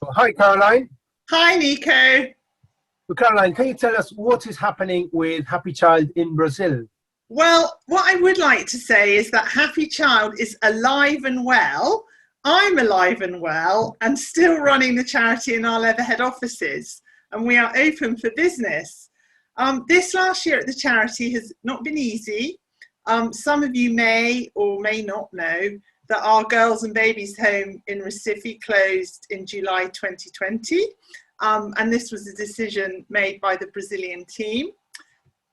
Hi, Caroline. Hi, Nico. Caroline, can you tell us what is happening with Happy Child in Brazil? Well, what I would like to say is that Happy Child is alive and well. I'm alive and well and still running the charity in our Leatherhead offices, and we are open for business. This last year at the charity has not been easy. Some of you may or may not know that our Girls and Babies home in Recife closed in July 2020. And this was a decision made by the Brazilian team.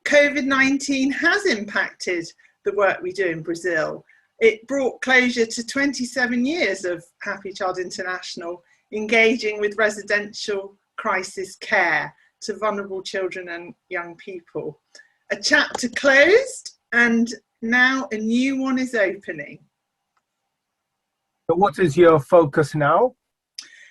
COVID-19 has impacted the work we do in Brazil. It brought closure to 27 years of Happy Child International, engaging with residential crisis care to vulnerable children and young people. A chapter closed and now a new one is opening. So what is your focus now?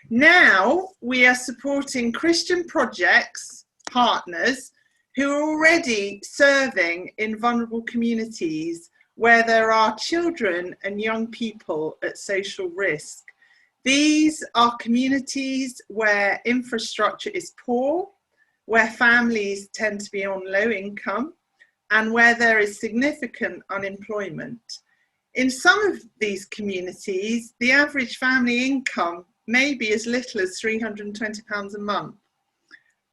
Now we are supporting Christian projects, partners, who are already serving in vulnerable communities where there are children and young people at social risk. These are communities where infrastructure is poor, where families tend to be on low income, and where there is significant unemployment. In some of these communities, the average family income may be as little as £320 a month.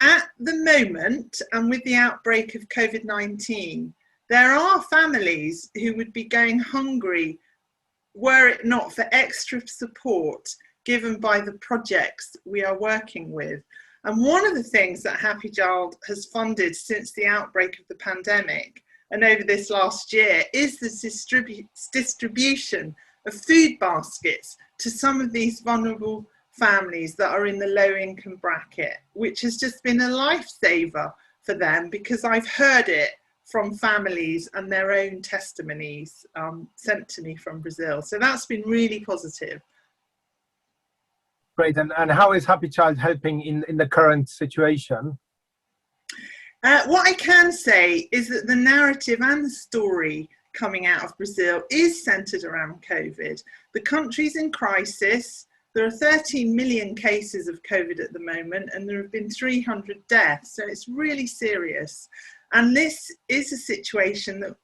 At the moment, and with the outbreak of COVID-19, there are families who would be going hungry were it not for extra support given by the projects we are working with. And one of the things that Happy Child has funded since the outbreak of the pandemic and over this last year is the distribution of food baskets to some of these vulnerable families that are in the low income bracket, which has just been a lifesaver for them, because I've heard it from families and their own testimonies sent to me from Brazil. So that's been really positive. Great. And how is Happy Child helping in the current situation? What I can say is that the narrative and the story coming out of Brazil is centered around COVID. The country's in crisis. There are 13 million cases of COVID at the moment, and there have been 300 deaths. So it's really serious. And this is a situation that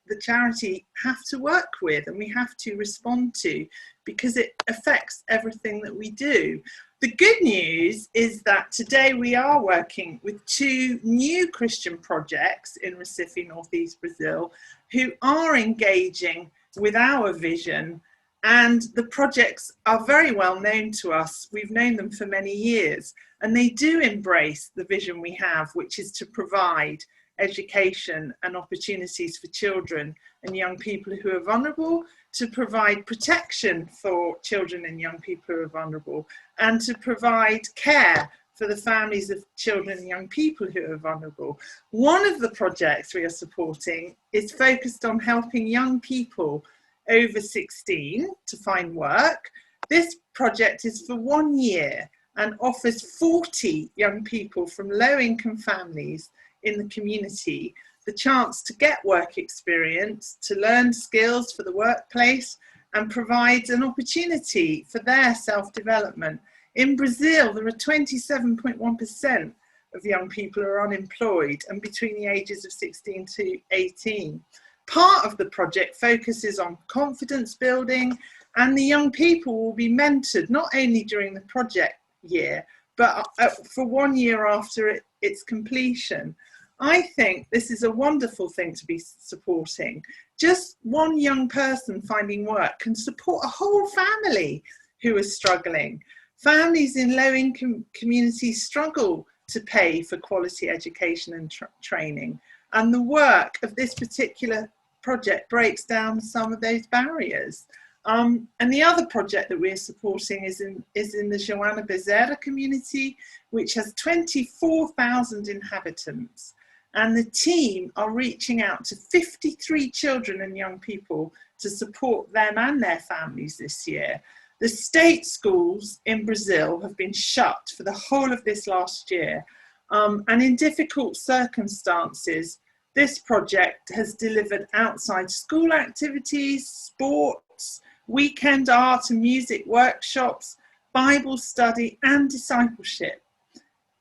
the charity have to work with and we have to respond to, because it affects everything that we do. The good news is that today we are working with two new Christian projects in Recife, Northeast Brazil, who are engaging with our vision. And the projects are very well known to us. We've known them for many years, and they do embrace the vision we have, which is to provide education and opportunities for children and young people who are vulnerable, to provide protection for children and young people who are vulnerable, and to provide care for the families of children and young people who are vulnerable. One of the projects we are supporting is focused on helping young people over 16 to find work. This project is for 1 year and offers 40 young people from low-income families in the community the chance to get work experience, to learn skills for the workplace, and provides an opportunity for their self-development. In Brazil, there are 27.1% of young people who are unemployed and between the ages of 16 to 18. Part of the project focuses on confidence building, and the young people will be mentored not only during the project year, but for 1 year after its completion. I think this is a wonderful thing to be supporting. Just one young person finding work can support a whole family who is struggling. Families in low-income communities struggle to pay for quality education and training, and the work of this particular project breaks down some of those barriers. And the other project that we're supporting is in the Joana Bezerra community, which has 24,000 inhabitants. And the team are reaching out to 53 children and young people to support them and their families this year. The state schools in Brazil have been shut for the whole of this last year. And in difficult circumstances, this project has delivered outside school activities, sports, weekend art and music workshops, Bible study and discipleship.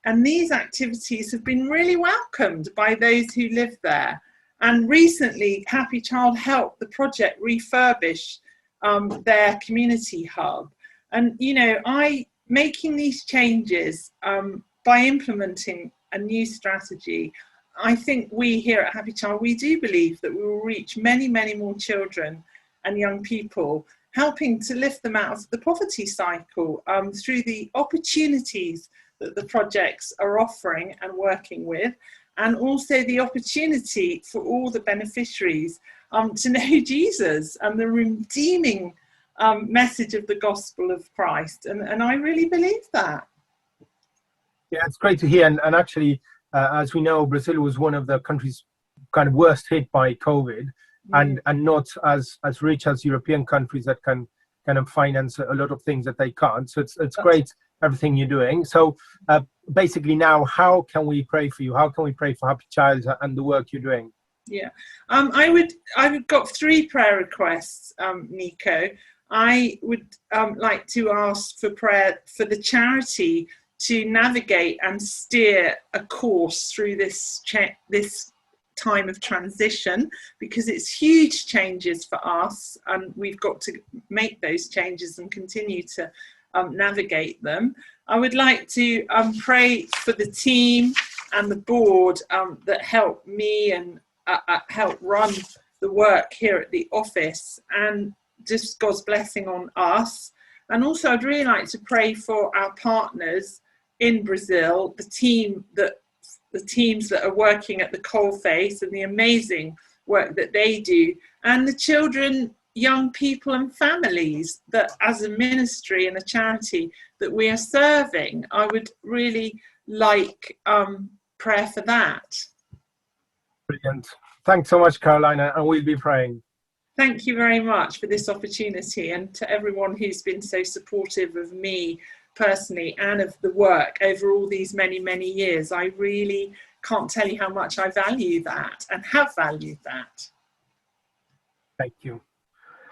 And these activities have been really welcomed by those who live there. And recently, Happy Child helped the project refurbish their community hub. And, you know, making these changes by implementing a new strategy, I think we here at Happy Child, we do believe that we will reach many, many more children and young people, helping to lift them out of the poverty cycle through the opportunities that the projects are offering and working with, and also the opportunity for all the beneficiaries to know Jesus and the redeeming message of the gospel of Christ. And I really believe that. Yeah, it's great to hear. And actually, as we know, Brazil was one of the countries kind of worst hit by COVID, and not as rich as European countries that can kind of finance a lot of things that they can't. So it's great, everything you're doing. So basically now, how can we pray for you? How can we pray for Happy Child and the work you're doing? Yeah, I've got 3 prayer requests, Nico. I would like to ask for prayer for the charity to navigate and steer a course through this time of transition, because it's huge changes for us, and we've got to make those changes and continue to navigate them. I would like to pray for the team and the board that help me and help run the work here at the office, and just God's blessing on us. And also I'd really like to pray for our partners in Brazil, the teams that are working at the coalface and the amazing work that they do, and the children, young people and families that as a ministry and a charity that we are serving. I would really like prayer for that. Brilliant. Thanks so much, Carolina, and we'll be praying. Thank you very much for this opportunity, and to everyone who's been so supportive of me personally and of the work over all these many, many years. I really can't tell you how much I value that and have valued that. Thank you.